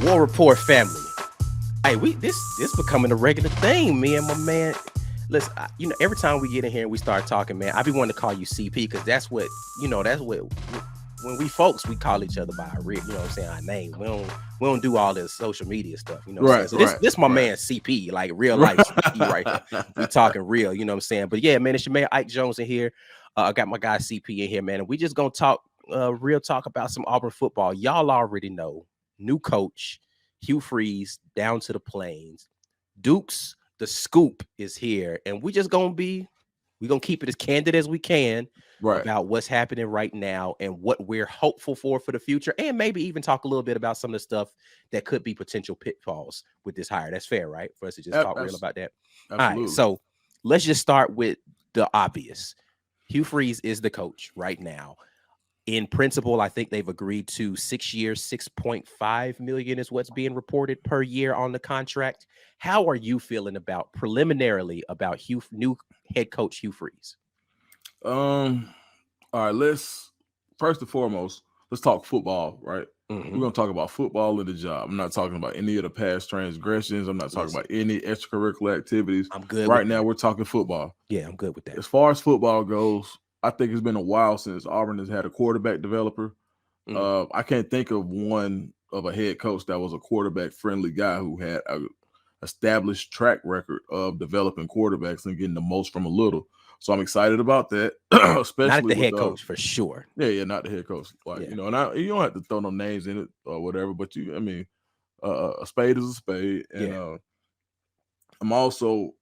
War Rapport family. Hey, this becoming a regular thing. Me and my man. Listen, every time we get in here and we start talking, man, I be wanting to call you CP because that's what when we folks we call each other by our real, what I'm saying, our name. We don't do all this social media stuff, what I'm saying. So this my man CP, like real life CP right here. We talking real, what I'm saying. But yeah, man, it's your man Ike Jones in here. I got my guy CP in here, man, and we just gonna talk real talk about some Auburn football. Y'all already know, new coach Hugh Freeze down to the plains. Dukes, the scoop is here, and we're gonna keep it as candid as we can about what's happening right now and what we're hopeful for the future, and maybe even talk a little bit about some of the stuff that could be potential pitfalls with this hire. That's fair, right? For us to just talk real about that. Absolutely. All right, so let's just start with the obvious. Hugh Freeze is the coach right now. In principle, I think they've agreed to 6 years, $6.5 million is what's being reported per year on the contract. How are you feeling preliminarily about new head coach Hugh Freeze? All right, let's first and foremost, let's talk football, right? Mm-hmm. We're gonna talk about football and the job. I'm not talking about any of the past transgressions. I'm not talking about any extracurricular activities. I'm good. Right now, we're talking football. Yeah, I'm good with that. As far as football goes, I think it's been a while since Auburn has had a quarterback developer. I can't think of a head coach that was a quarterback-friendly guy who had an established track record of developing quarterbacks and getting the most from a little. So I'm excited about that, especially not the head coach for sure. Yeah, not the head coach. You don't have to throw no names in it or whatever. But a spade is a spade, and I'm also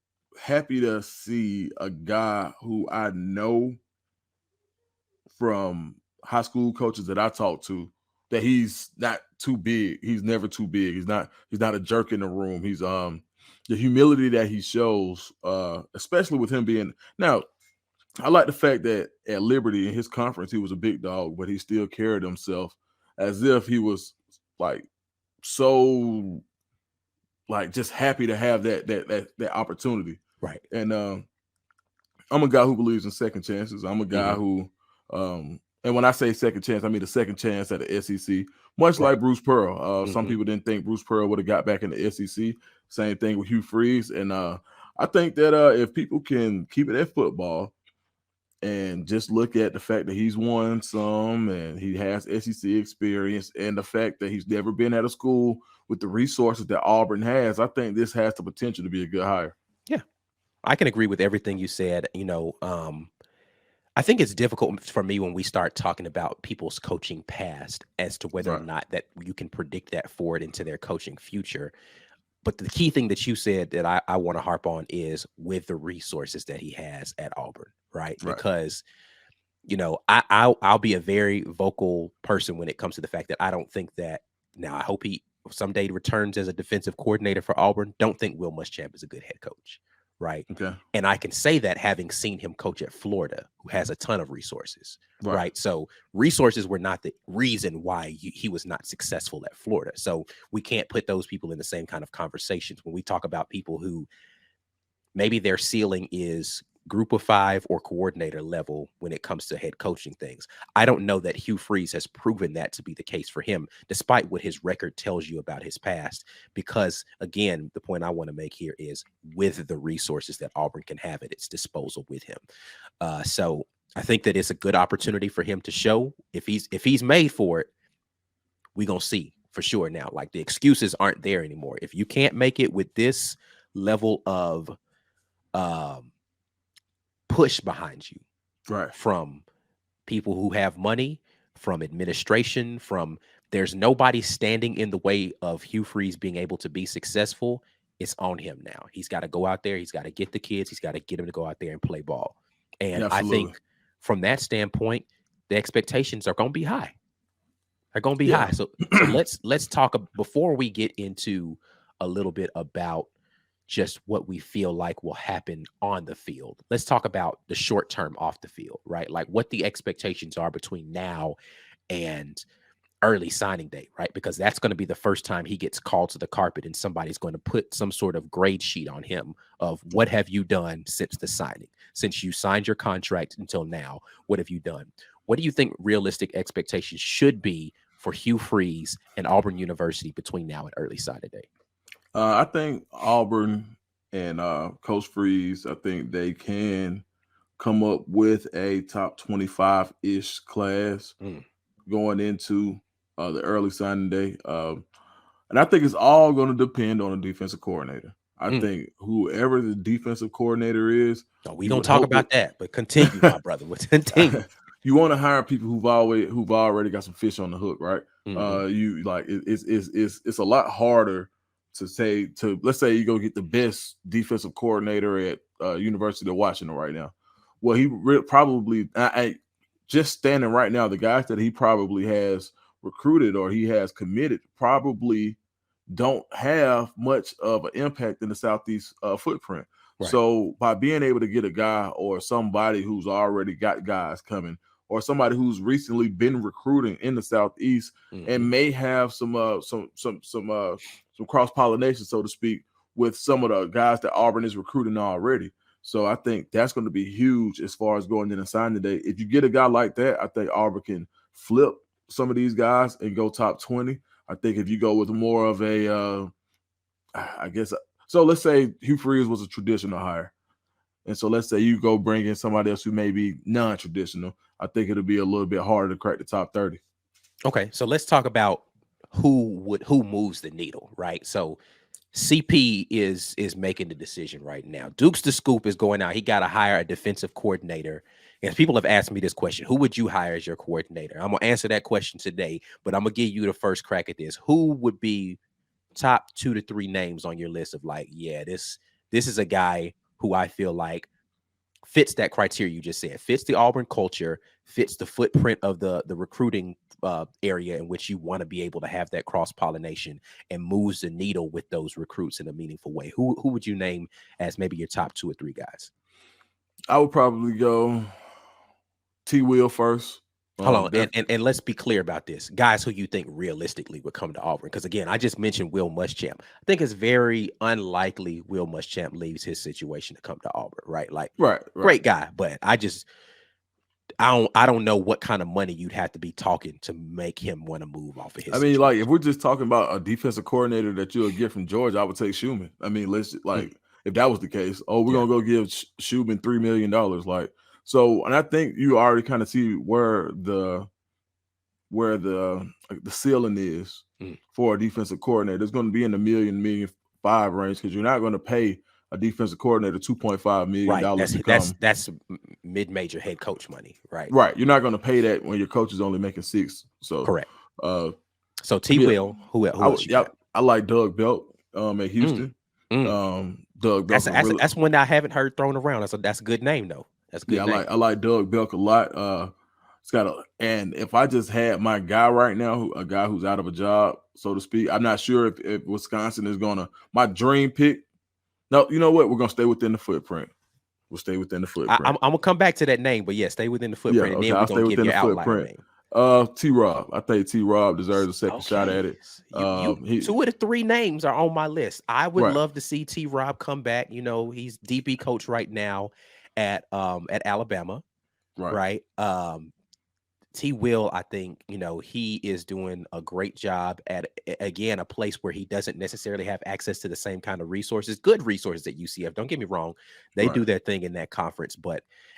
happy to see a guy who I know from high school coaches that I talk to that he's not too big. He's never too big. He's not a jerk in the room. He's the humility that he shows, especially with him being now. I like the fact that at Liberty in his conference, he was a big dog, but he still carried himself as if he was so just happy to have that opportunity. Right. And I'm a guy who believes in second chances. I'm a guy who, and when I say second chance, I mean the second chance at the SEC, much like Bruce Pearl. Some people didn't think Bruce Pearl would have got back in the SEC. Same thing with Hugh Freeze. And I think that if people can keep it at football, and just look at the fact that he's won some and he has SEC experience and the fact that he's never been at a school with the resources that Auburn has, I think this has the potential to be a good hire. Yeah, I can agree with everything you said. I think it's difficult for me when we start talking about people's coaching past as to whether or not that you can predict that forward into their coaching future. But the key thing that you said that I want to harp on is with the resources that he has at Auburn, right? Because, I'll be a very vocal person when it comes to the fact that I don't think that now I hope he someday returns as a defensive coordinator for Auburn. Don't think Will Muschamp is a good head coach, right? Okay. And I can say that having seen him coach at Florida, who has a ton of resources, right? So resources were not the reason why he was not successful at Florida. So we can't put those people in the same kind of conversations when we talk about people who maybe their ceiling is group of five or coordinator level when it comes to head coaching things. I don't know that Hugh Freeze has proven that to be the case for him, despite what his record tells you about his past. Because again, the point I want to make here is with the resources that Auburn can have at its disposal with him. So I think that it's a good opportunity for him to show if he's made for it, we're going to see for sure. Now, like the excuses aren't there anymore. If you can't make it with this level of, push behind you from people who have money, from administration, there's nobody standing in the way of Hugh Freeze being able to be successful. It's on him now. He's got to go out there. He's got to get the kids. He's got to get them to go out there and play ball. And I think from that standpoint, the expectations are going to be high. They're going to be high. So let's talk before we get into a little bit about just what we feel like will happen on the field. Let's talk about the short term off the field, right? Like what the expectations are between now and early signing day, right? Because that's going to be the first time he gets called to the carpet and somebody's going to put some sort of grade sheet on him of what have you done since the signing, since you signed your contract until now, what have you done? What do you think realistic expectations should be for Hugh Freeze and Auburn University between now and early signing day? I think Auburn and Coach Freeze, I think they can come up with a top 25-ish class going into the early signing day. And I think it's all going to depend on the defensive coordinator. I think whoever the defensive coordinator is, no, we don't talk about that, but continue, my brother. Continue. You want to hire people who've already got some fish on the hook, right? You like it's a lot harder to say let's say you go get the best defensive coordinator at University of Washington right now. Well, he probably just standing right now, the guys that he probably has recruited or he has committed probably don't have much of an impact in the Southeast footprint. Right. So by being able to get a guy or somebody who's already got guys coming, or somebody who's recently been recruiting in the Southeast and may have some cross-pollination, so to speak, with some of the guys that Auburn is recruiting already. So I think that's going to be huge as far as going in and signing today. If you get a guy like that, I think Auburn can flip some of these guys and go top 20. I think if you go with more of a, so let's say Hugh Freeze was a traditional hire. And so let's say you go bring in somebody else who may be non-traditional. I think it'll be a little bit harder to crack the top 30. Okay, so let's talk about who moves the needle, right? So CP is making the decision right now. Dukes the Scoop is going out. He got to hire a defensive coordinator. And people have asked me this question: who would you hire as your coordinator? I'm gonna answer that question today, but I'm gonna give you the first crack at this. Who would be top 2 to 3 names on your list of like, yeah, this is a guy who I feel like fits that criteria you just said, fits the Auburn culture, fits the footprint of the recruiting area in which you want to be able to have that cross-pollination and moves the needle with those recruits in a meaningful way? Who would you name as maybe your top 2 or 3 guys? I would probably go T. Will first. Hold on, and let's be clear about this. Guys who you think realistically would come to Auburn. Because again, I just mentioned Will Muschamp. I think it's very unlikely Will Muschamp leaves his situation to come to Auburn, right? Like, right. Great guy, but I don't know what kind of money you'd have to be talking to make him want to move off of his situation. Like if we're just talking about a defensive coordinator that you'll get from Georgia, I would take Schumann. If that was the case, we're gonna go give Schumann $3 million, So, and I think you already kind of see where the ceiling is for a defensive coordinator. It's going to be in the $1 million range, because you're not going to pay a defensive coordinator $2.5 million. Right. That's mid-major head coach money, right? Right. You're not going to pay that when your coach is only making $6 million. So correct. So T. Will, who else? I like Doug Belk at Houston. Doug Belk. That's one that I haven't heard thrown around. That's a good name though. That's good. Yeah, I like Doug Belk a lot. And if I just had my guy right now, a guy who's out of a job, so to speak, I'm not sure if Wisconsin is my dream pick. No, you know what? We're gonna stay within the footprint. We'll stay within the footprint. I'm gonna come back to that name, but yeah, stay within the footprint. Yeah, and then we're gonna give your outline name. T-Rob. I think T-Rob deserves a second shot at it. 2 of the 3 names are on my list. I would love to see T-Rob come back. You know, he's DB coach right now at Alabama, right? T. Will, I think, he is doing a great job at, again, a place where he doesn't necessarily have access to the same kind of resources, good resources at UCF. Don't get me wrong. They do their thing in that conference,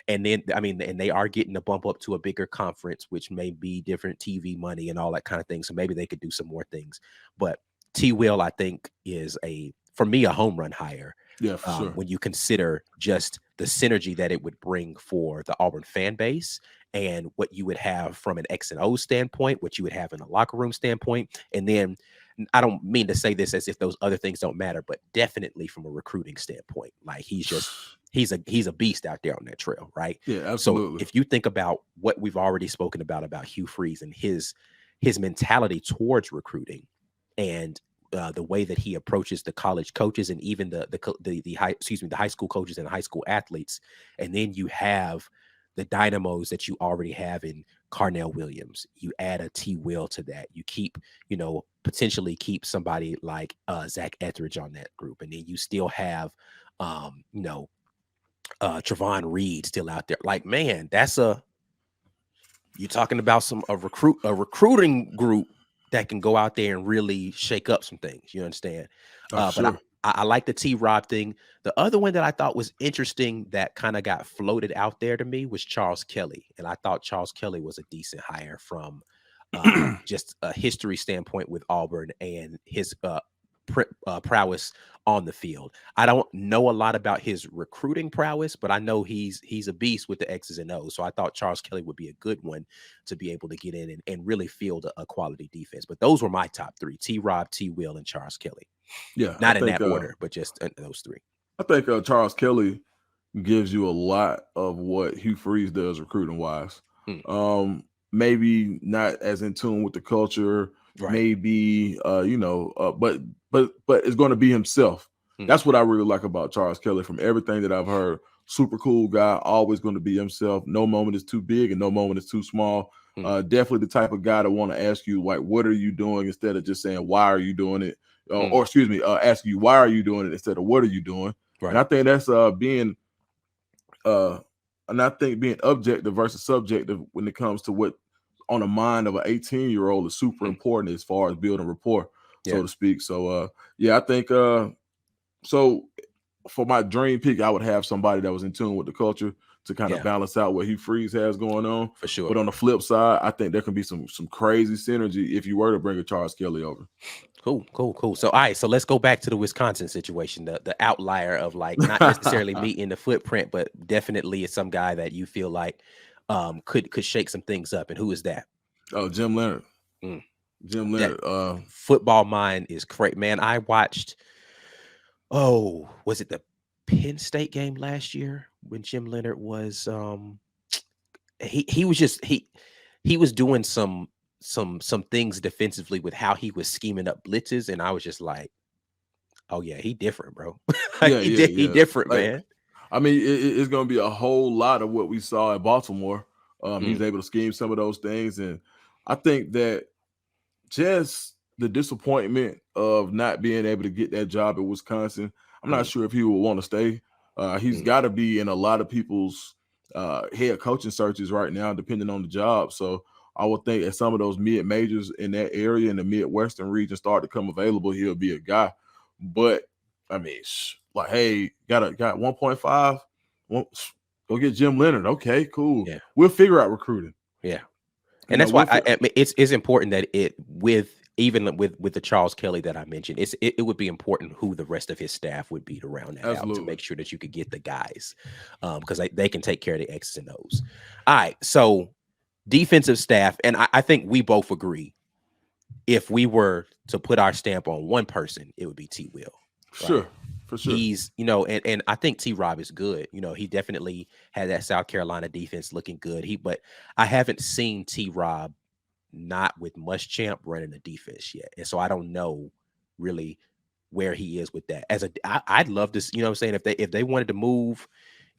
and they are getting a bump up to a bigger conference, which may be different TV money and all that kind of thing. So maybe they could do some more things. But T. Will, I think, is for me, a home run hire. Yeah, for sure. When you consider just the synergy that it would bring for the Auburn fan base and what you would have from an X and O standpoint, what you would have in a locker room standpoint. And then I don't mean to say this as if those other things don't matter, but definitely from a recruiting standpoint, like he's a beast out there on that trail, right? Yeah, absolutely. So if you think about what we've already spoken about Hugh Freeze and his mentality towards recruiting and the way that he approaches the college coaches and even the high school coaches and high school athletes, and then you have the dynamos that you already have in Carnell Williams. You add a T. Will to that. You keep, potentially keep somebody like Zach Etheridge on that group, and then you still have, Trevon Reed still out there. Like, man, you're talking about a recruiting group that can go out there and really shake up some things. You understand? But Sure. I like the T Rob thing. The other one that I thought was interesting that kind of got floated out there to me was Charles Kelly. And I thought Charles Kelly was a decent hire from just a history standpoint with Auburn and his prowess on the field. I don't know a lot about his recruiting prowess, but I know he's a beast with the X's and O's. So I thought Charles Kelly would be a good one to be able to get in and really field a quality defense. But those were my top three: T Rob, T Will, and Charles Kelly. Yeah, Not in that order, but just those three. I think Charles Kelly gives you a lot of what Hugh Freeze does recruiting wise. Maybe not as in tune with the culture, Right. maybe but it's going to be himself. That's what I really like about Charles Kelly from everything that I've heard. Super cool guy, always going to be himself. No moment is too big and no moment is too small. Definitely the type of guy that want to ask you, like, what are you doing, instead of just saying, why are you doing it? Or excuse me, ask you, why are you doing it, instead of what are you doing? Right. And I think that's being objective versus subjective when it comes to what on the mind of an 18-year-old is super important as far as building rapport, so to speak. So I think so for my dream pick, I would have somebody that was in tune with the culture to kind of balance out what Hugh Freeze has going on. For sure. But on the flip side, I think there can be some crazy synergy if you were to bring a Charles Kelly over. Cool. So, all right. So let's go back to the Wisconsin situation, the outlier of, like, not necessarily meeting the footprint, but definitely it's some guy that you feel like could shake some things up. And who is that? Oh, Jim Leonard. Jim Leonard. Football mind is great, man. I watched, was it the Penn State game last year when Jim Leonard was he was doing some things defensively with how he was scheming up blitzes, and I was just like, oh yeah, he different, bro. He different, like, man. I mean, it's going to be a whole lot of what we saw at Baltimore. He's able to scheme some of those things, and I think that just the disappointment of not being able to get that job at Wisconsin, I'm not sure if he would want to stay. He's got to be in a lot of people's head coaching searches right now, depending on the job. So I would think as some of those mid majors in that area in the Midwestern region start to come available, he'll be a guy. But I mean, like, hey, got 1.5. Go get Jim Leonard. Okay, cool. Yeah. We'll figure out recruiting. Yeah. And that's why it's important that even with the Charles Kelly that I mentioned, it would be important who the rest of his staff would be to round that out, to make sure that you could get the guys, because they can take care of the X's and O's. All right, so defensive staff, and I think we both agree, if we were to put our stamp on one person, it would be T Will. Right? Sure. For sure. He's, and I think T Rob is good. He definitely had that South Carolina defense looking good. But I haven't seen T Rob not with Muschamp running the defense yet. And so I don't know really where he is with that. I'd love to, what I'm saying, if they wanted to move,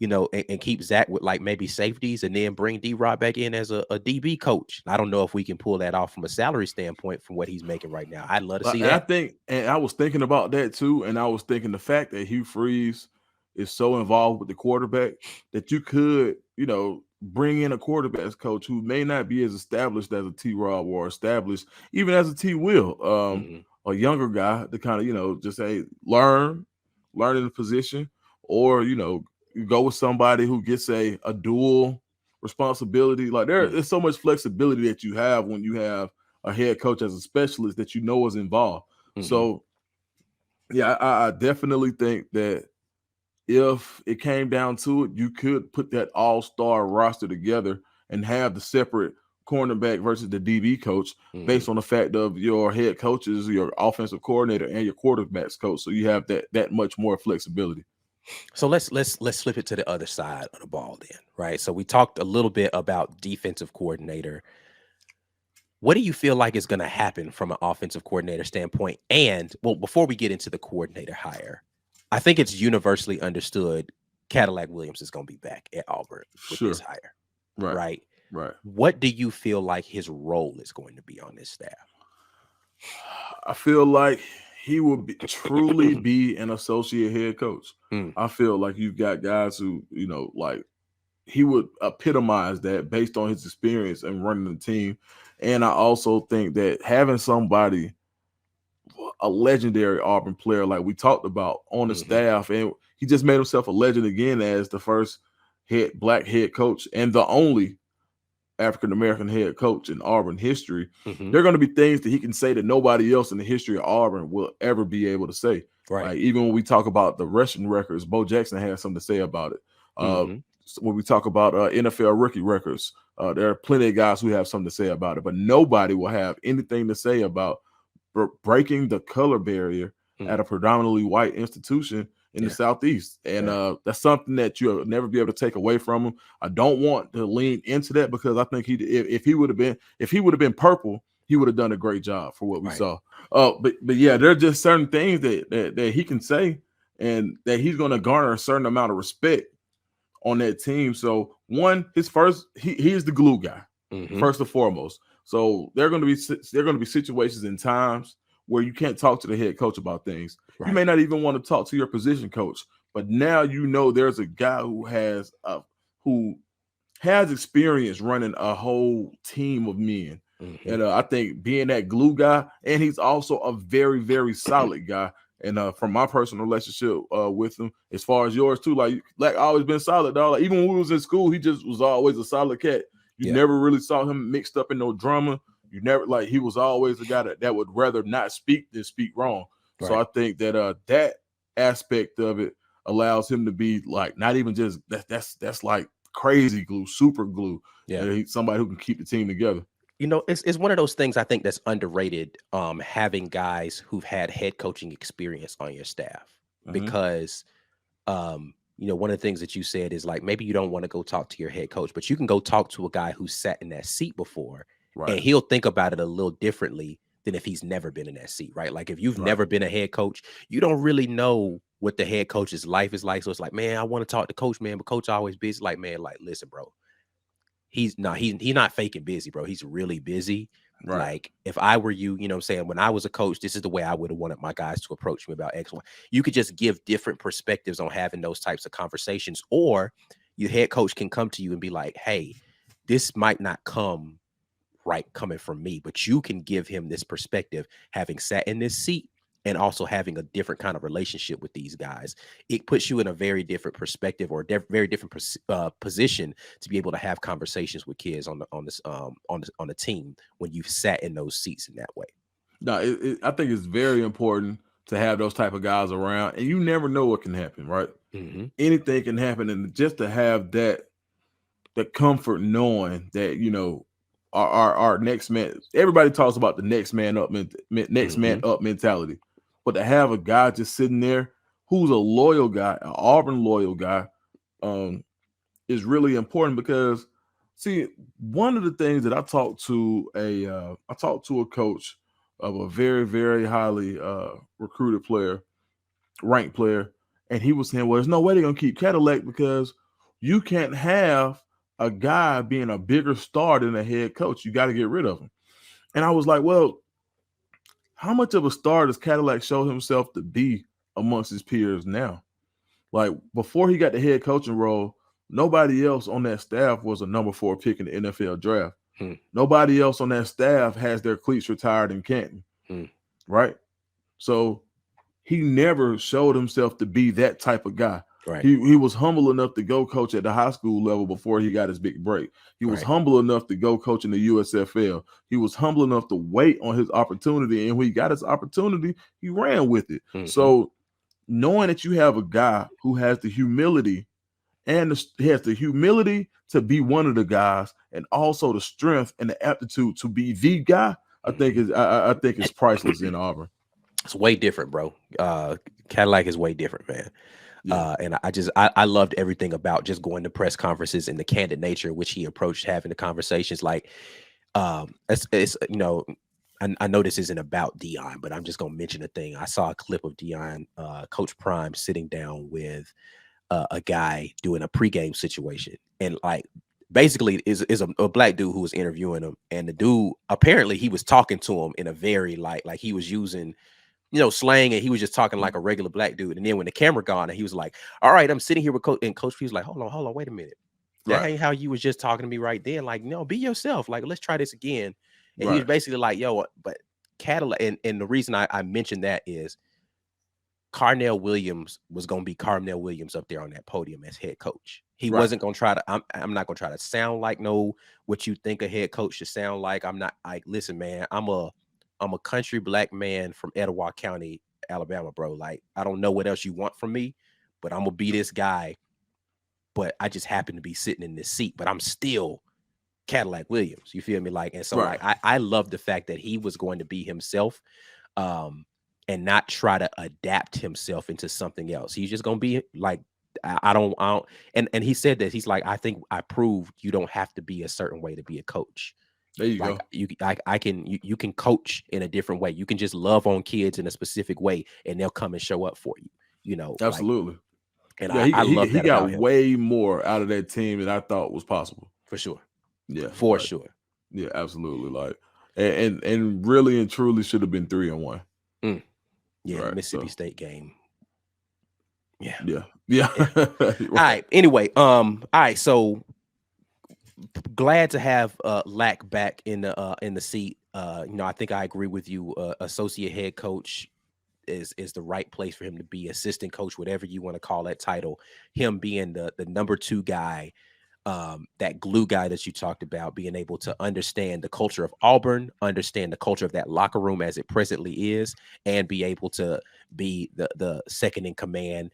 and keep Zach with, like, maybe safeties and then bring D Rob back in as a DB coach. I don't know if we can pull that off from a salary standpoint from what he's making right now. I'd love to see that. I was thinking about that too. And I was thinking the fact that Hugh Freeze is so involved with the quarterback that you could, bring in a quarterback's coach who may not be as established as a T Rob or established even as a T Will, a younger guy to kind of, just say, learn in the position, or, you go with somebody who gets a dual responsibility. Like, there's so much flexibility that you have when you have a head coach as a specialist that is involved. So, yeah, I definitely think that if it came down to it, you could put that all-star roster together and have the separate cornerback versus the DB coach based on the fact of your head coaches, your offensive coordinator, and your quarterback's coach. So you have that much more flexibility. So let's flip it to the other side of the ball then, right? So we talked a little bit about defensive coordinator. What do you feel like is going to happen from an offensive coordinator standpoint? And, well, before we get into the coordinator hire, I think it's universally understood Cadillac Williams is going to be back at Auburn with this hire, right? What do you feel like his role is going to be on this staff? I feel like he will truly be an associate head coach. I feel like you've got guys who, like, he would epitomize that based on his experience and running the team. And I also think that having somebody, a legendary Auburn player like we talked about on the staff, and he just made himself a legend again as the first black head coach and the only African-American head coach in Auburn history. There are going to be things that he can say that nobody else in the history of Auburn will ever be able to say. Right. Like, even when we talk about the rushing records, Bo Jackson has something to say about it. When we talk about NFL rookie records, there are plenty of guys who have something to say about it, but nobody will have anything to say about breaking the color barrier at a predominantly white institution in the Southeast. And that's something that you'll never be able to take away from him. I don't want to lean into that because I think if he would have been purple, he would have done a great job for what we saw. But yeah, there are just certain things that he can say and that he's going to garner a certain amount of respect on that team. So one, he is the glue guy, first and foremost. So there are going to be situations and times where you can't talk to the head coach about things. Right. You may not even want to talk to your position coach, but now you know there's a guy who has experience running a whole team of men. And I think being that glue guy, and he's also a very, very solid guy. And from my personal relationship with him, as far as yours too, like always been solid, dog. Like, even when we was in school, he just was always a solid cat. You never really saw him mixed up in no drama. You never, like, he was always the guy that would rather not speak than speak wrong. Right. So I think that that aspect of it allows him to be like not even just that's like crazy glue, super glue. Yeah, he's somebody who can keep the team together. You know, it's one of those things I think that's underrated, having guys who've had head coaching experience on your staff, because you know, one of the things that you said is like, maybe you don't want to go talk to your head coach, but you can go talk to a guy who sat in that seat before, and he'll think about it a little differently than if he's never been in that seat, right? Like, if you've never been a head coach, you don't really know what the head coach's life is like. So it's like, man, I want to talk to coach, man, but coach always busy. Like, man, like, listen, bro, he's not faking busy, bro. He's really busy. Right. Like, if I were you, you know what I'm saying, when I was a coach, this is the way I would have wanted my guys to approach me about X, Y. You could just give different perspectives on having those types of conversations, or your head coach can come to you and be like, hey, this might not come right coming from me, but you can give him this perspective, having sat in this seat and also having a different kind of relationship with these guys. It puts you in a very different perspective, or very different position to be able to have conversations with kids on the team when you've sat in those seats in that way. No, I think it's very important to have those type of guys around, and you never know what can happen, right? Anything can happen, and just to have the comfort knowing that, you know, our next man. Everybody talks about the next man up, man up mentality. But to have a guy just sitting there who's a loyal guy, an Auburn loyal guy, is really important, because, see, one of the things that I talked to a coach of a very, very highly recruited player, ranked player, and he was saying, well, there's no way they're going to keep Cadillac because you can't have a guy being a bigger star than a head coach. You got to get rid of him. And I was like, well, how much of a star does Cadillac show himself to be amongst his peers now? Like, before he got the head coaching role, nobody else on that staff was a number 4 pick in the NFL draft. Nobody else on that staff has their cleats retired in Canton, right? So he never showed himself to be that type of guy. Right. He was humble enough to go coach at the high school level before he got his big break. He was humble enough to go coach in the USFL. He was humble enough to wait on his opportunity, and when he got his opportunity, he ran with it. So knowing that you have a guy who has the humility he has the humility to be one of the guys, and also the strength and the aptitude to be the guy, I think is priceless in Auburn. It's way different, bro. Cadillac is way different, man. Yeah. And I loved everything about just going to press conferences and the candid nature in which he approached having the conversations. Like, it's you know, I know this isn't about Deion, but I'm just gonna mention a thing. I saw a clip of Deion, Coach Prime, sitting down with a guy doing a pregame situation, and like, basically is a black dude who was interviewing him, and the dude, apparently he was talking to him in a very like he was using, you know, slang, and he was just talking like a regular black dude. And then when the camera gone, and he was like, all right, I'm sitting here with Coach, and Coach Freeze was like, hold on, wait a minute. That ain't how you was just talking to me right then. Like, no, be yourself. Like, let's try this again. And he was Right. basically like, yo, but Cadillac, and the reason I mentioned that is Carnell Williams was going to be Carnell Williams up there on that podium as head coach. He Right. wasn't going to try to, I'm not going to try to sound like what you think a head coach should sound like. I'm not like, listen, man, I'm a country black man from Etowah County, Alabama, bro. Like, I don't know what else you want from me, but I'm going to be this guy. But I just happen to be sitting in this seat, but I'm still Cadillac Williams. You feel me? Like, and so Right. like, I love the fact that he was going to be himself. And not try to adapt himself into something else. He's just gonna be like, I don't. And he said that he's like, I think I proved you don't have to be a certain way to be a coach. There you Like go. you can coach in a different way. You can just love on kids in a specific way, and they'll come and show up for you. You know, Absolutely. Like, and Yeah, I love he that got about him way more out of that team than I thought was possible. for sure. Yeah, For like, sure. Yeah, absolutely. Like, and really and truly should have been 3-1. Yeah, Right, the Mississippi so. State game. Yeah. Yeah. All right. Anyway, all right. So glad to have Lack back in the seat. You know, I think I agree with you. Associate head coach is the right place for him to be. Assistant coach, whatever you want to call that title. Him being the number 2 guy, that glue guy that you talked about, being able to understand the culture of Auburn, understand the culture of that locker room as it presently is, and be able to be the second in command,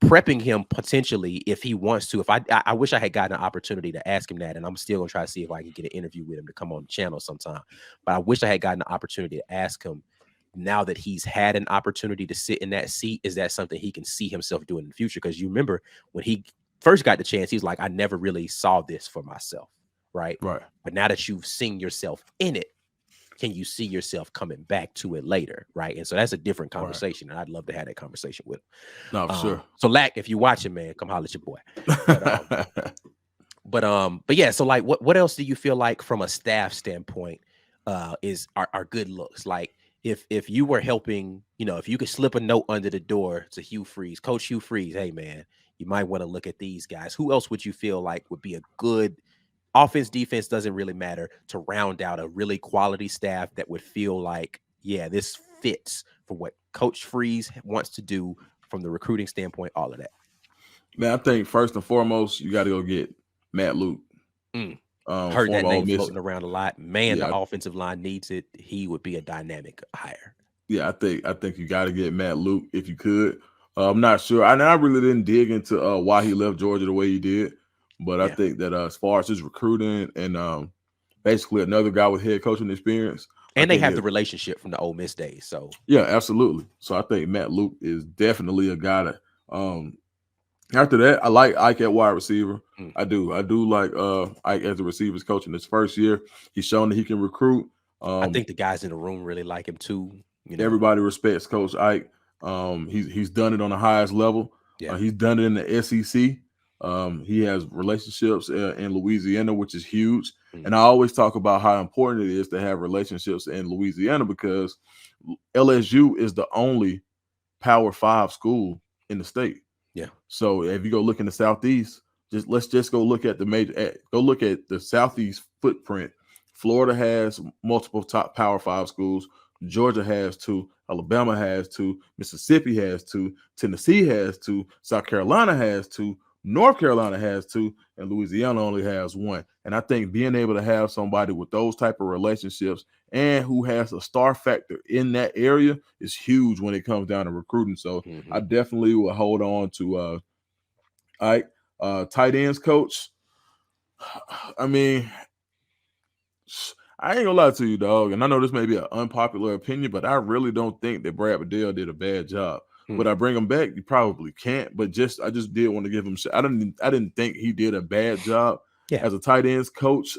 prepping him potentially if he wants to. If I wish I had gotten an opportunity to ask him that, and I'm still gonna try to see if I can get an interview with him to come on the channel sometime. But I wish I had gotten an opportunity to ask him, now that he's had an opportunity to sit in that seat, is that something he can see himself doing in the future? Because you remember when he first got the chance, he was like, I never really saw this for myself, right? Right. But now that you've seen yourself in it, can you see yourself coming back to it later, right? And so that's a different conversation, and I'd love to have that conversation with him. No, for sure. So Lack, if you're watching, man, come holler at your boy. But yeah, so like, what else do you feel like from a staff standpoint are good looks? Like, if you were helping, you know, if you could slip a note under the door to Hugh Freeze, Coach Hugh Freeze, hey man, you might want to look at these guys. Who else would you feel like would be a good offense, defense, doesn't really matter, to round out a really quality staff that would feel like, yeah, this fits for what Coach Freeze wants to do from the recruiting standpoint, all of that? Man, I think first and foremost, you got to go get Matt Luke. Heard that former Ole name Miss. floating around a lot. Man, Yeah. the offensive line needs it. He would be a dynamic hire. Yeah, I think you got to get Matt Luke if you could. I'm not sure. I really didn't dig into why he left Georgia the way he did, but I think that as far as his recruiting and basically another guy with head coaching experience, and they have the relationship from the Ole Miss days. So yeah, absolutely. So I think Matt Luke is definitely a guy that. After that, I like Ike at wide receiver. I do like Ike as a receivers coach in his first year. He's shown that he can recruit. I think the guys in the room really like him too. You know, everybody respects Coach Ike. He's done it on the highest level. Yeah. He's done it in the SEC. He has relationships in Louisiana, which is huge. And I always talk about how important it is to have relationships in Louisiana, because LSU is the only Power 5 school in the state. Yeah. So if you go look in the Southeast, let's go look at the Southeast footprint. Florida has multiple top Power 5 schools. Georgia has 2. Alabama has 2. Mississippi has 2. Tennessee has 2. South Carolina has 2. North Carolina has 2. And Louisiana only has 1. And I think being able to have somebody with those type of relationships and who has a star factor in that area is huge when it comes down to recruiting. So I definitely will hold on to Ike. Tight ends coach. I mean, I ain't gonna lie to you, dog. And I know this may be an unpopular opinion, but I really don't think that Brad Bedell did a bad job. Would I bring him back? You probably can't. But I just did want to give him. I didn't think he did a bad job as a tight ends coach.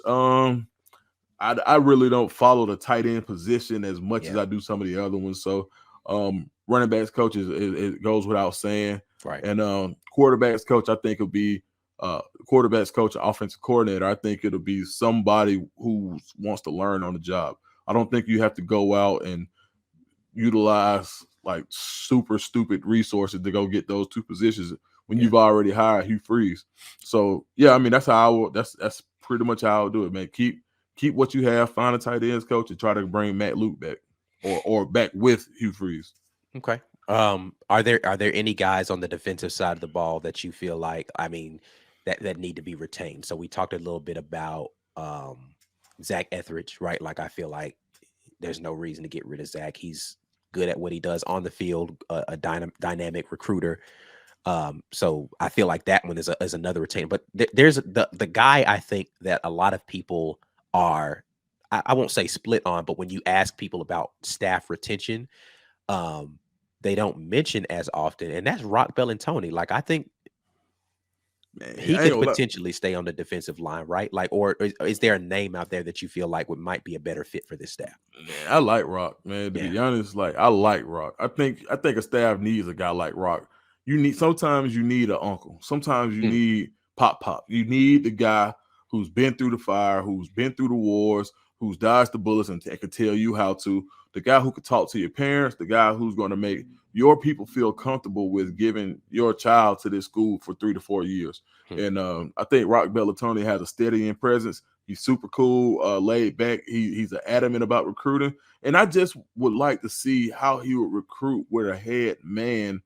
I really don't follow the tight end position as much as I do some of the other ones. So running backs coach it goes without saying. Right. And quarterbacks coach, I think it'll be quarterbacks coach, offensive coordinator. I think it'll be somebody who wants to learn on the job. I don't think you have to go out and utilize like super stupid resources to go get those 2 positions when you've already hired Hugh Freeze. So yeah, I mean that's pretty much how I'll do it, man. Keep keep what you have, find a tight ends coach, and try to bring Matt Luke back or back with Hugh Freeze. Okay. Are there any guys on the defensive side of the ball that you feel like, I mean, that need to be retained? So we talked a little bit about Zach Etheridge, right? Like, I feel like there's no reason to get rid of Zach. He's good at what he does on the field, a dynamic recruiter. So I feel like that one is another retainer. But there's the guy I think that a lot of people are, I won't say split on, but when you ask people about staff retention, they don't mention as often, and that's Rock Bellantoni. Like, I think he could potentially stay on the defensive line, right? Like, or is there a name out there that you feel like might be a better fit for this staff? Man, I like Rock, man. To be honest, like, I like Rock. I think a staff needs a guy like Rock. Sometimes you need an uncle. Sometimes you need pop. You need the guy who's been through the fire, who's been through the wars, who's dodged the bullets and can tell you how to. The guy who could talk to your parents, the guy who's going to make your people feel comfortable with giving your child to this school for 3 to 4 years. And I think Rock Bellantoni has a steadying presence. He's super cool, laid back. He's adamant about recruiting. And I just would like to see how he would recruit where the head man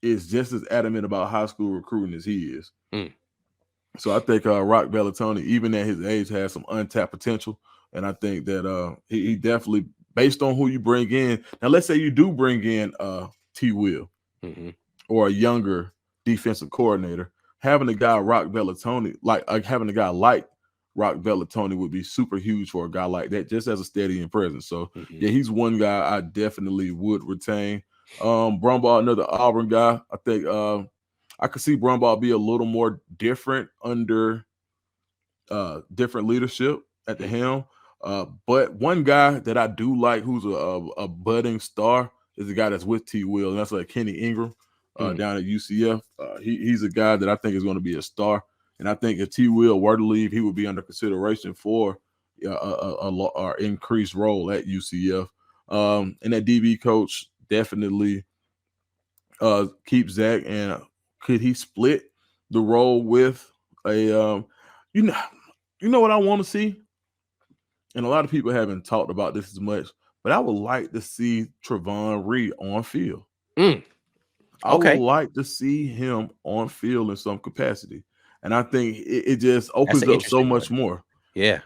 is just as adamant about high school recruiting as he is. So I think Rock Bellantoni, even at his age, has some untapped potential. And I think that he definitely, based on who you bring in. Now, let's say you do bring in T. Will or a younger defensive coordinator. Having a guy Rock Bellantoni, having a guy like Rock Bellantoni would be super huge for a guy like that, just as a steadying presence. So, yeah, he's one guy I definitely would retain. Brumbaugh, another Auburn guy. I think I could see Brumbaugh be a little more different under different leadership at the helm. But one guy that I do like who's a budding star is the guy that's with T. Will, and that's like Kenny Ingram down at UCF. He's a guy that I think is going to be a star. And I think if T. Will were to leave, he would be under consideration for a increased role at UCF. And that DB coach definitely keep Zach. And could he split the role with a you know what I want to see? And a lot of people haven't talked about this as much, but I would like to see Trevon Reed on field. I would like to see him on field in some capacity. And I think it just opens up so much more. Yeah.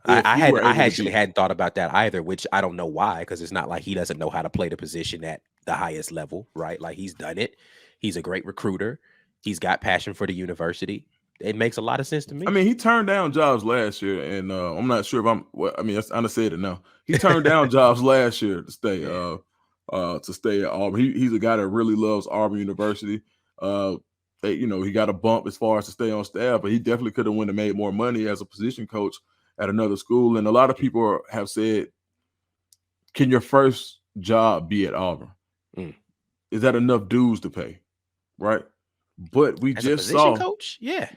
I actually hadn't thought about that either, which I don't know why, because it's not like he doesn't know how to play the position at the highest level, right? Like, he's done it. He's a great recruiter. He's got passion for the university. It makes a lot of sense to me. I mean, he turned down jobs last year, and I'm not sure if I said it now. He turned down jobs last year to stay at Auburn. He's a guy that really loves Auburn University. He got a bump as far as to stay on staff, but he definitely could have went and made more money as a position coach at another school. And a lot of people have said, can your first job be at Auburn? Is that enough dues to pay? Right. But we as just a saw coach. Yeah.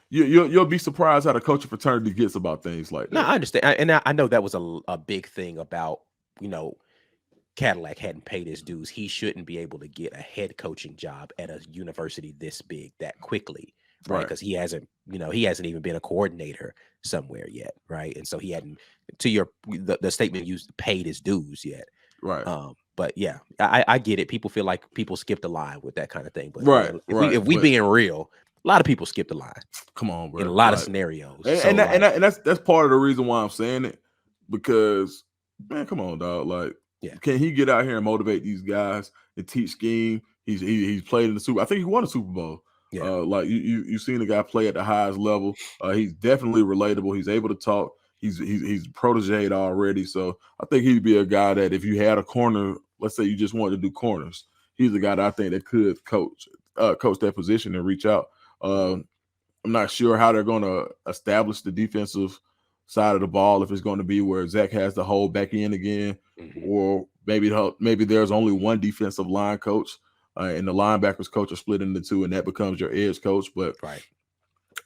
You'll be surprised how the coaching fraternity gets about things like that. No, I understand. And I know that was a big thing about, Cadillac hadn't paid his dues. He shouldn't be able to get a head coaching job at a university this big that quickly, right? Because he hasn't even been a coordinator somewhere yet, right? And so he hadn't, to the statement used, paid his dues yet, right? But yeah, I get it. People feel like people skip the line with that kind of thing, but if we being real, a lot of people skip the line. Come on, bro. In a lot of scenarios, and that's part of the reason why I'm saying it, because man, come on, dog, like. Yeah. Can he get out here and motivate these guys and teach scheme? He's played in the Super. I think he won a Super Bowl. Yeah. Like you've seen the guy play at the highest level. He's definitely relatable. He's able to talk. He's protéged already. So I think he'd be a guy that if you had a corner, let's say you just wanted to do corners, he's a guy that I think that could coach that position and reach out. I'm not sure how they're going to establish the defensive side of the ball, if it's going to be where Zach has to hold back in again, or maybe there's only one defensive line coach and the linebackers coach are split into two, and that becomes your edge coach. But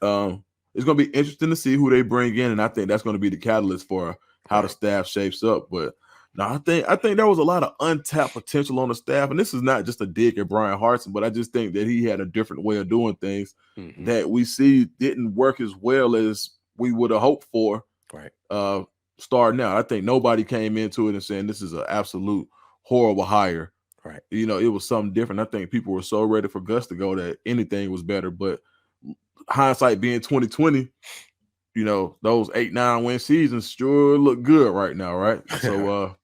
it's going to be interesting to see who they bring in, and I think that's going to be the catalyst for how the staff shapes up. But no, I think there was a lot of untapped potential on the staff, and this is not just a dig at Brian Hartson, but I just think that he had a different way of doing things that we see didn't work as well as we would have hoped for starting out. I think nobody came into it and saying this is an absolute horrible hire. Right. You know, it was something different. I think people were so ready for Gus to go that anything was better. But hindsight being 2020, you know, those 8-9 win seasons sure look good right now, right? So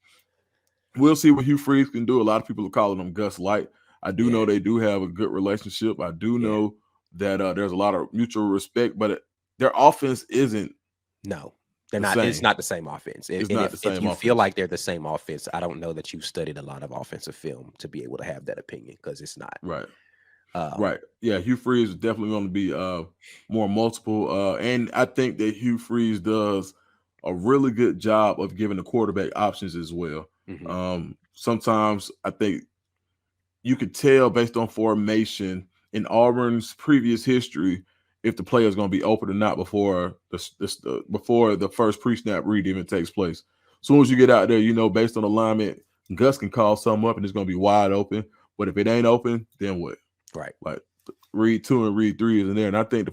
we'll see what Hugh Freeze can do. A lot of people are calling him Gus Light. I do know they do have a good relationship. I do know that there's a lot of mutual respect, but their offense isn't. No, they're not. It's not the same offense. It's not the same if you offense. feel like they're the same offense, I don't know that you've studied a lot of offensive film to be able to have that opinion, because it's not. Right. Right. Yeah, Hugh Freeze is definitely going to be more multiple. And I think that Hugh Freeze does a really good job of giving the quarterback options as well. Sometimes I think you could tell based on formation in Auburn's previous history if the player is going to be open or not before the first pre-snap read even takes place. As soon as you get out there, you know, based on alignment, Gus can call something up and it's going to be wide open. But if it ain't open, then what? Right. Like read 2 and read 3 is in there. And I think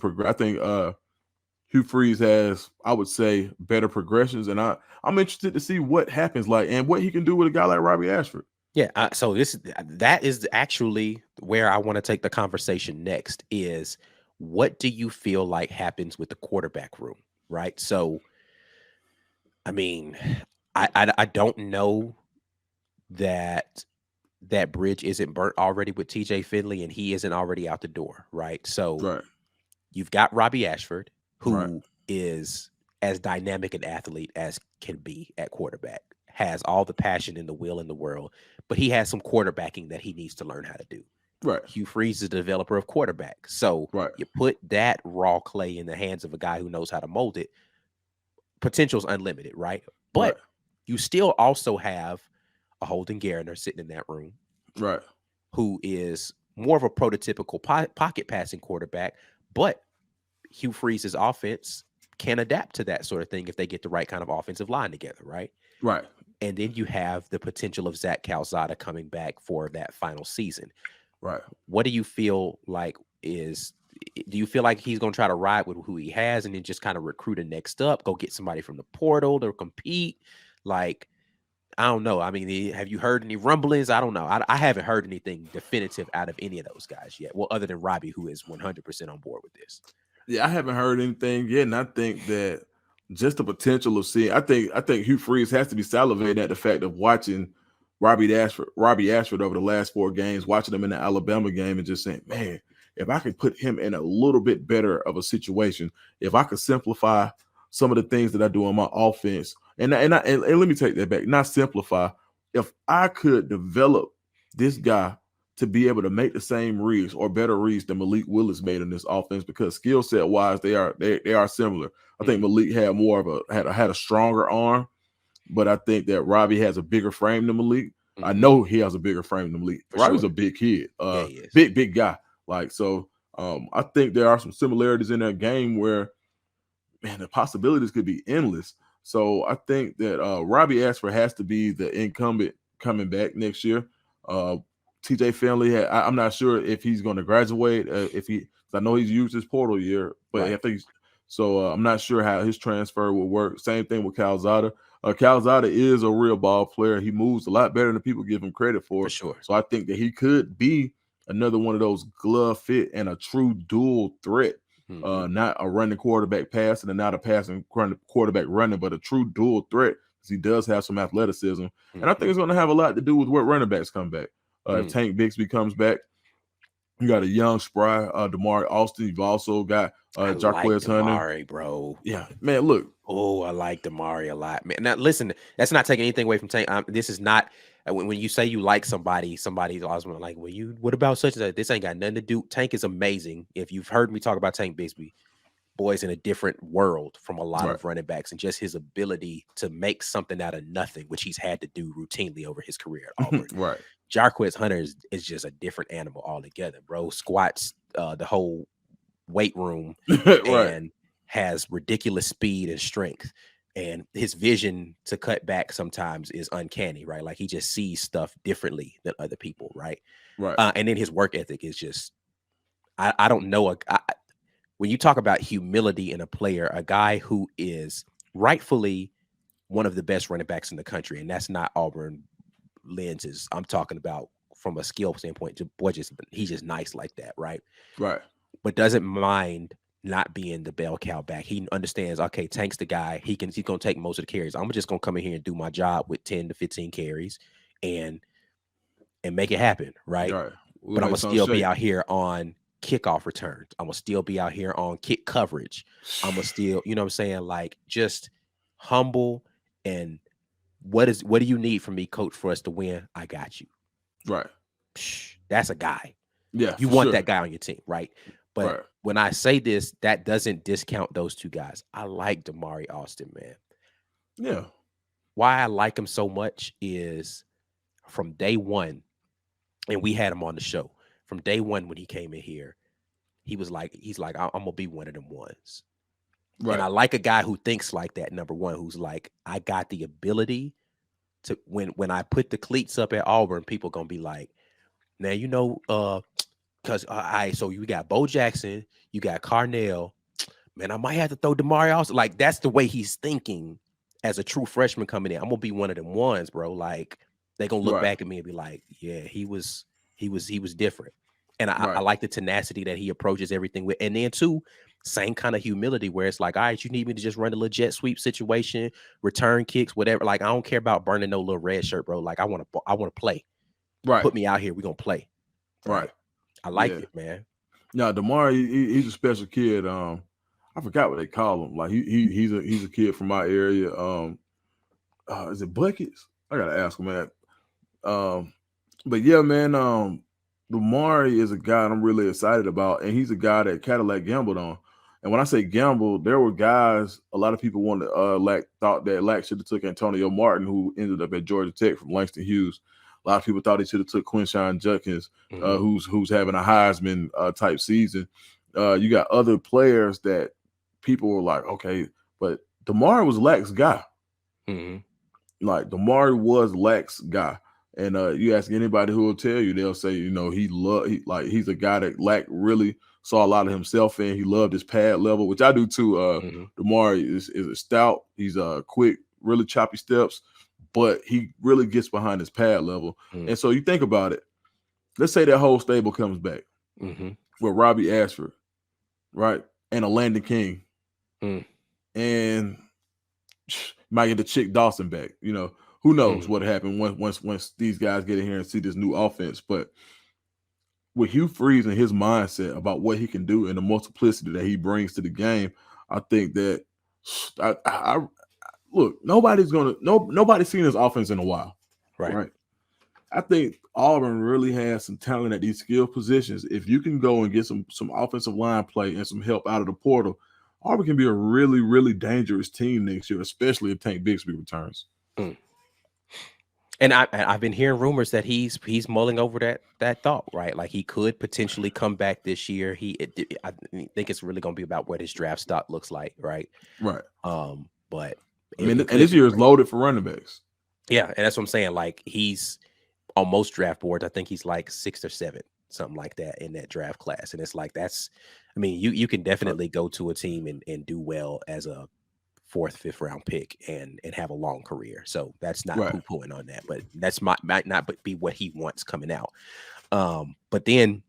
Hugh Freeze has, I would say, better progressions. And I'm interested to see what happens and what he can do with a guy like Robbie Ashford. Yeah. So that is actually where I want to take the conversation next is, what do you feel like happens with the quarterback room? Right. So, I mean, I don't know that bridge isn't burnt already with TJ Finley and he isn't already out the door. Right. So you've got Robbie Ashford, who is as dynamic an athlete as can be at quarterback, has all the passion and the will in the world, but he has some quarterbacking that he needs to learn how to do. Right. Hugh Freeze is the developer of quarterback. So you put that raw clay in the hands of a guy who knows how to mold it, potential's unlimited, right? But you still also have a Holden Garner sitting in that room, right, who is more of a prototypical pocket passing quarterback, but Hugh Freeze's offense can adapt to that sort of thing if they get the right kind of offensive line together, right? Right. And then you have the potential of Zach Calzada coming back for that final season. Right. What do you feel like do you feel like he's going to try to ride with who he has and then just kind of recruit a next up, go get somebody from the portal to compete? Like, I don't know. I mean, have you heard any rumblings? I don't know. I haven't heard anything definitive out of any of those guys yet. Well, other than Robbie, who is 100% on board with this. Yeah, I haven't heard anything yet, and I think that just the potential of seeing, I think Hugh Freeze has to be salivating at the fact of watching Robbie Ashford over the last 4 games, watching him in the Alabama game, and just saying, man, if I could put him in a little bit better of a situation, if I could simplify some of the things that I do on my offense, and let me take that back, not simplify. If I could develop this guy to be able to make the same reads or better reads than Malik Willis made in this offense, because skill set wise they are similar. I think Malik had more of had a stronger arm, but I think that Robbie has a bigger frame than Malik. I know he has a bigger frame than Malik. Robbie's a big kid, he is. big guy. Like, so I think there are some similarities in that game where, man, the possibilities could be endless. So I think that Robbie Ashford has to be the incumbent coming back next year. TJ Finley, I'm not sure if he's going to graduate. I know he's used his portal year, but I think so. I'm not sure how his transfer will work. Same thing with Calzada. Calzada is a real ball player. He moves a lot better than people give him credit for. Sure. So I think that he could be another one of those glove fit and a true dual threat. Not a running quarterback passing and not a passing quarterback running, but a true dual threat, because he does have some athleticism. And I think it's going to have a lot to do with what running backs come back. If Tank Bixby comes back, you got a young, spry Damari Austin. You've also got Jarquez Hunter. Damari, bro. Yeah, man, look. Oh, I like Damari a lot, man. Now, listen, that's not taking anything away from Tank. This is not, when you say you like somebody's always like, well, what about such and such? This ain't got nothing to do. Tank is amazing. If you've heard me talk about Tank Bixby, boy's in a different world from a lot of running backs, and just his ability to make something out of nothing, which he's had to do routinely over his career at Auburn. Right. Jarquez Hunter is just a different animal altogether, bro. Squats the whole weight room and has ridiculous speed and strength. And his vision to cut back sometimes is uncanny, right? Like, he just sees stuff differently than other people, right? Right. And then his work ethic is just, I don't know. When you talk about humility in a player, a guy who is rightfully one of the best running backs in the country, and that's not Auburn lenses. I'm talking about from a skill standpoint. Boy, he's just nice like that, right? Right. But doesn't mind not being the bell cow back. He understands, okay, Tank's the guy. He's gonna take most of the carries. I'm just gonna come in here and do my job with 10 to 15 carries and make it happen, right? Right. But I'm gonna still be out here on kickoff returns. I'm gonna still be out here on kick coverage. I'm gonna still, you know what I'm saying? Like, just humble. And what do you need from me, coach, for us to win? I got you. Right. That's a guy. Yeah. You want that guy on your team, right? But when I say this, that doesn't discount those two guys. I like Damari Austin, man. Yeah. Why I like him so much is from day one, and we had him on the show. From day one when he came in here, he's like, I'm gonna be one of them ones. Right. And I like a guy who thinks like that, number one, who's like, I got the ability to, when I put the cleats up at Auburn, people gonna be like, now, you know, because so you got Bo Jackson, you got Carnell, man, I might have to throw Damari Austin. Like, that's the way he's thinking as a true freshman coming in. I'm gonna be one of them ones, bro. Like, they gonna look back at me and be like, yeah, he was different. And I like the tenacity that he approaches everything with. And then too, same kind of humility where it's like, all right, you need me to just run a legit sweep situation, return kicks, whatever. Like, I don't care about burning no little red shirt, bro. Like, I want to play. Right. Put me out here. We're going to play. Right. I like it, man. Now, Damari, he's a special kid. I forgot what they call him. Like, he's a kid from my area. Is it Buckets? I got to ask him that. But yeah, man, Damari is a guy I'm really excited about, and he's a guy that Cadillac gambled on. And when I say gamble, there were guys, a lot of people thought that Lack should have took Antonio Martin, who ended up at Georgia Tech from Langston Hughes. A lot of people thought he should have took Quinshon Judkins, who's having a Heisman type season. You got other players that people were like, okay, but Damari was Lack's guy. Mm-hmm. Like, Damari was Lack's guy. And you ask anybody who will tell you, they'll say, you know, he's a guy that Lack really saw a lot of himself in. He loved his pad level, which I do too. Damari is a stout. He's quick, really choppy steps, but he really gets behind his pad level. And so you think about it. Let's say that whole stable comes back with Robbie Ashford, right, and a Landon King, and might get the Chick Dawson back. You know, who knows what happened once these guys get in here and see this new offense. But with Hugh Freeze and his mindset about what he can do and the multiplicity that he brings to the game, I think that I look, nobody's seen this offense in a while. Right. I think Auburn really has some talent at these skill positions. If you can go and get some offensive line play and some help out of the portal, Auburn can be a really, really dangerous team next year, especially if Tank Bigsby returns. And I've been hearing rumors that he's mulling over that thought, right? Like, he could potentially come back this year. I think it's really going to be about what his draft stock looks like, right? Right. But I mean, and this year is loaded for running backs. Yeah, and that's what I'm saying. Like, he's on most draft boards, I think he's like 6th or 7th, something like that in that draft class. And it's like, I mean, you can definitely go to a team and do well as a 4th, 5th round pick and have a long career. So that's not poo-pooing on that, but that's might not be what he wants coming out. But then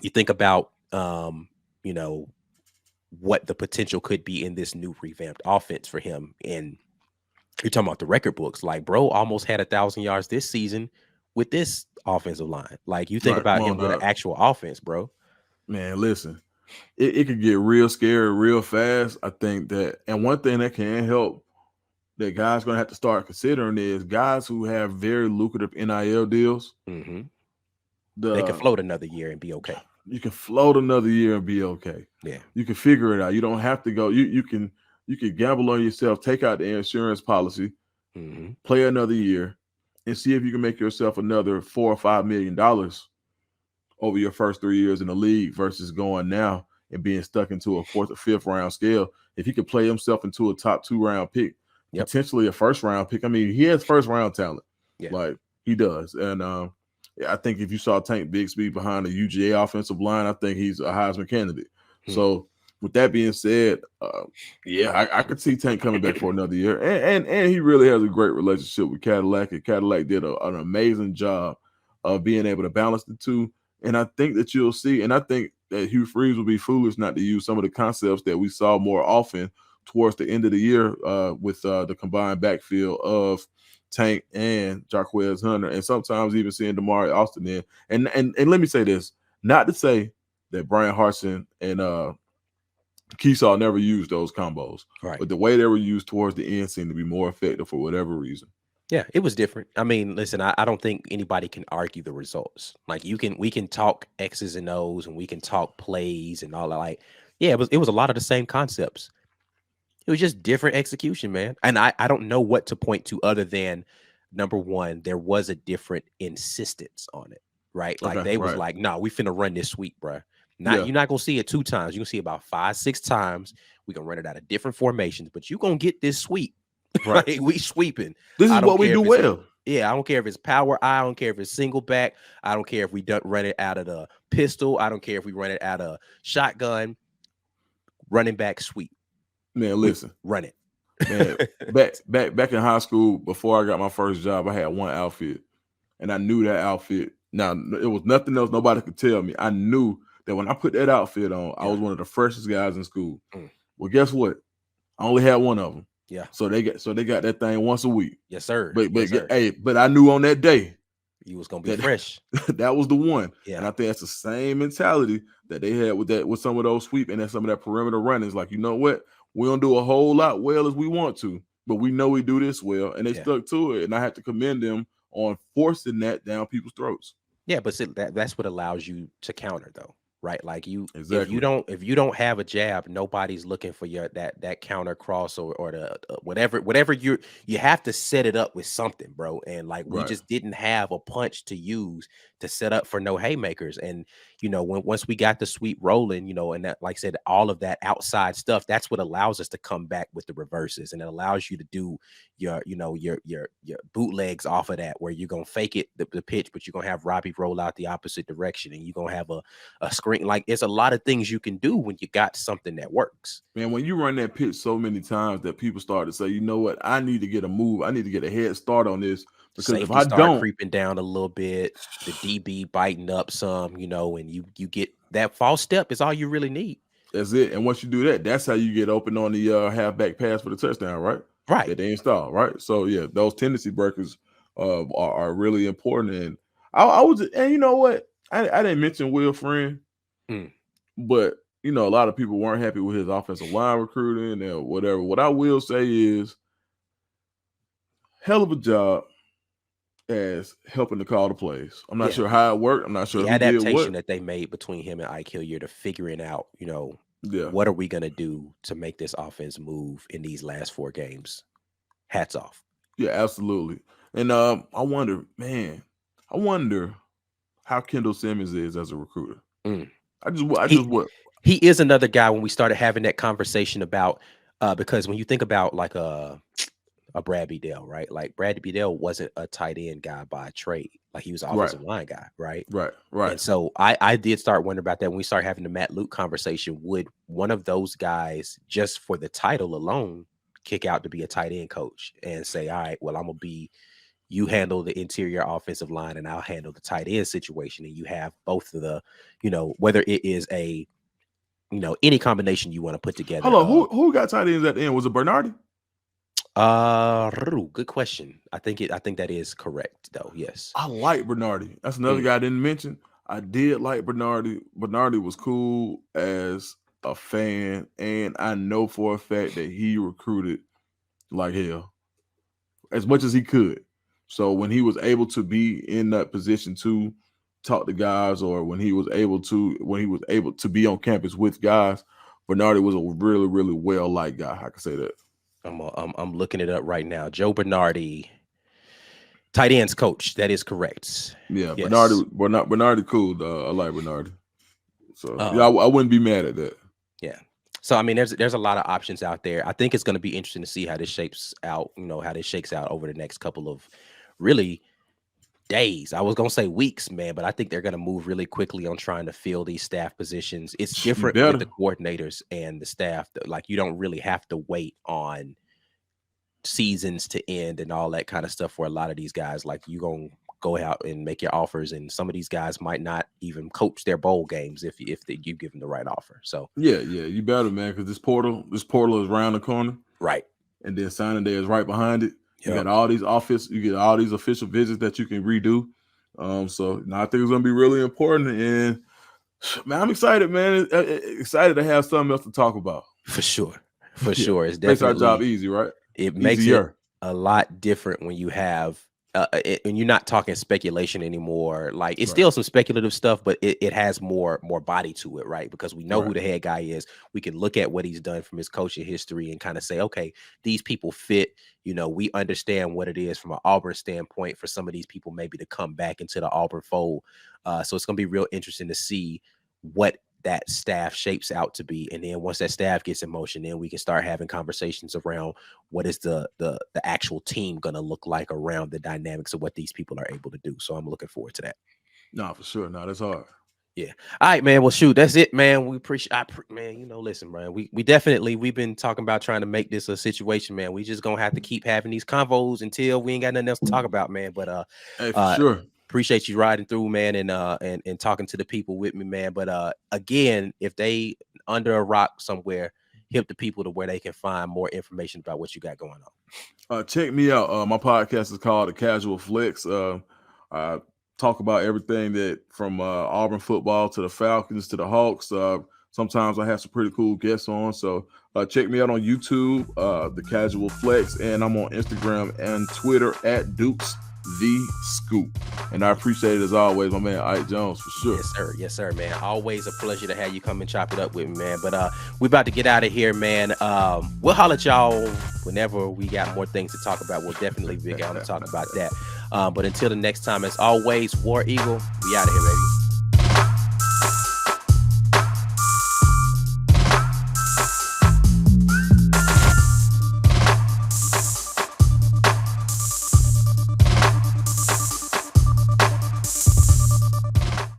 you think about, you know, what the potential could be in this new revamped offense for him. And you're talking about the record books. Like, bro almost had 1,000 yards this season with this offensive line. Like, you think about him with an actual offense, bro. Man, listen. It could get real scary real fast. I think that, and one thing that can help that guys going to have to start considering is guys who have very lucrative NIL deals. They can float another year and be okay. You can float another year and be okay. Yeah, you can figure it out. You don't have to go. You can gamble on yourself. Take out the insurance policy, play another year, and see if you can make yourself another $4 or $5 million over your first 3 years in the league versus going now and being stuck into a 4th or 5th round scale. If he could play himself into a top 2 round pick, potentially a 1st round pick. I mean, he has 1st round talent. Like, he does. And I think if you saw Tank Bigsby behind the UGA offensive line, I think he's a Heisman candidate. So with that being said, yeah, I could see Tank coming back for another year, and he really has a great relationship with Cadillac, and Cadillac did an amazing job of being able to balance the two. And I think that you'll see, and I think that Hugh Freeze will be foolish not to use some of the concepts that we saw more often towards the end of the year with the combined backfield of Tank and Jarquez Hunter, and sometimes even seeing Damari Austin in. And let me say this, not to say that Brian Harsin and Keesaw never used those combos, Right. but the way they were used towards the end seemed to be more effective for whatever reason. Yeah, it was different. I mean, listen, I don't think anybody can argue the results. Like we can talk X's and O's and we can talk plays and all that. Like, yeah, it was a lot of the same concepts. It was just different execution, man. And I don't know what to point to other than number one, there was a different insistence on it, right? Like Okay, they was right. like, no, we finna run this sweep, bro. You're not gonna see it 2 times. You're gonna see it about 5, 6 times. We gonna run it out of different formations, but you gonna get this sweep. Right. Like, we sweeping. This is what we do well. Yeah, I don't care if it's power. I don't care if it's single back. I don't care if we don't run it out of the pistol. I don't care if we run it out of shotgun. Running back sweep. Man, listen. Run it. Man, back in high school, before I got my first job, I had one outfit. And I knew that outfit. Now, it was nothing else nobody could tell me. I knew that when I put that outfit on, I was one of the freshest guys in school. Well, guess what? I only had one of them. Yeah. So they got that thing once a week. Yes, sir. But I knew on that day you was gonna be fresh. That was the one. Yeah. And I think that's the same mentality that they had with some of those sweep and some of that perimeter runnings. Like, you know what? We don't do a whole lot well as we want to, but we know we do this well, and they stuck to it. And I have to commend them on forcing that down people's throats. Yeah, but see, that's what allows you to counter, though, right? Like exactly. if you don't have a jab, nobody's looking for your that counter cross or the whatever you have to set it up with something, bro. And like we just didn't have a punch to use to set up for no haymakers. And once we got the sweep rolling, and that, like I said, all of that outside stuff, that's what allows us to come back with the reverses, and it allows you to do your bootlegs off of that, where you're gonna fake it the pitch, but you're gonna have Robbie roll out the opposite direction, and you're gonna have a screen. Like, it's a lot of things you can do when you got something that works. Man, when you run that pitch so many times that people start to say, you know what, I need to get a move, I need to get a head start on this, because safety if I start don't, creeping down a little bit, the DB biting up some, and you get that false step is all you really need. That's it. And once you do that, that's how you get open on the halfback pass for the touchdown, right? Right. That they install, right? So yeah, those tendency breakers are really important. And I was, and you know what? I didn't mention Will Friend, but a lot of people weren't happy with his offensive line recruiting and whatever. What I will say is, hell of a job as helping to call the plays. I'm not sure how it worked. I'm not sure the who adaptation did what. that they made between him and Ike Hilliard to figuring out, Yeah. what are we going to do to make this offense move in these last 4 games? Hats off. Yeah, absolutely. And I wonder how Kendall Simmons is as a recruiter. He is another guy when we started having that conversation about because when you think about like a Brad Bedell, right? Like, Brad Bedell wasn't a tight end guy by trade. Like, he was an offensive line guy, right? Right. And so I did start wondering about that when we started having the Matt Luke conversation. Would one of those guys, just for the title alone, kick out to be a tight end coach and say, all right, well, I'm going to be, you handle the interior offensive line and I'll handle the tight end situation. And you have both of the, whether it is a, any combination you want to put together. Hold on, who got tight ends at the end? Was it Bernardi? Good question. I think that is correct, though. Yes, I like Bernardi. That's another guy I didn't mention. I did like Bernardi. Bernardi was cool as a fan, and I know for a fact that he recruited like hell, as much as he could. So when he was able to be in that position to talk to guys, or when he was able to be on campus with guys, Bernardi was a really, really well-liked guy. I can say that. I'm looking it up right now. Joe Bernardi, tight ends coach. That is correct. Yeah, yes. Bernardi cool. I like Bernardi. So I wouldn't be mad at that. Yeah. So I mean, there's a lot of options out there. I think it's going to be interesting to see how this shapes out. How this shakes out over the next couple of really days. I was gonna say weeks, man, but I think they're gonna move really quickly on trying to fill these staff positions. It's You different with the better. coordinators and the staff. Like you don't really have to wait on seasons to end and all that kind of stuff for a lot of these guys. Like you gonna go out and make your offers, and some of these guys might not even coach their bowl games if you give them the right offer. So Yeah, you better, man, because this portal is around the corner, right. and then signing day is right behind it. You Yep. got all these official visits that you can redo. So now I think it's gonna be really important. And man, I'm excited, man. Excited to have something else to talk about. For sure. For sure. It's Makes our definitely job easy, right? it makes Easier. it a lot different when you have when you're not talking speculation anymore. Like it's Right. still some speculative stuff, but it has more body to it, right? Because we know who Right. the head guy is. We can look at what he's done from his coaching history and kind of say, okay, these people fit. You know, we understand what it is from an Auburn standpoint for some of these people maybe to come back into the Auburn fold. So it's going to be real interesting to see what that staff shapes out to be. And then once that staff gets in motion, then we can start having conversations around what is the actual team going to look like around the dynamics of what these people are able to do. So I'm looking forward to that. No, for sure. No, that's hard. Yeah. All right, man. Well, shoot, that's it, man. We appreciate, man. You know, listen, man. We've been talking about trying to make this a situation, man. We just gonna have to keep having these convos until we ain't got nothing else to talk about, man. But Hey, for sure. appreciate you riding through, man, and talking to the people with me, man. But again, if they under a rock somewhere, hit the people to where they can find more information about what you got going on. Check me out. My podcast is called The Casual Flex. I talk about everything that from Auburn football to the Falcons to the Hawks. Sometimes I have some pretty cool guests on. So check me out on YouTube, The Casual Flex, and I'm on Instagram and Twitter at Dukes the Scoop. And I appreciate it as always, my man Ike Jones, for sure. Yes sir, man. Always a pleasure to have you come and chop it up with me, man. But we about to get out of here, man. We'll holler at y'all whenever we got more things to talk about. We'll definitely be able to talk about that. But until the next time, as always, War Eagle, we out of here, baby.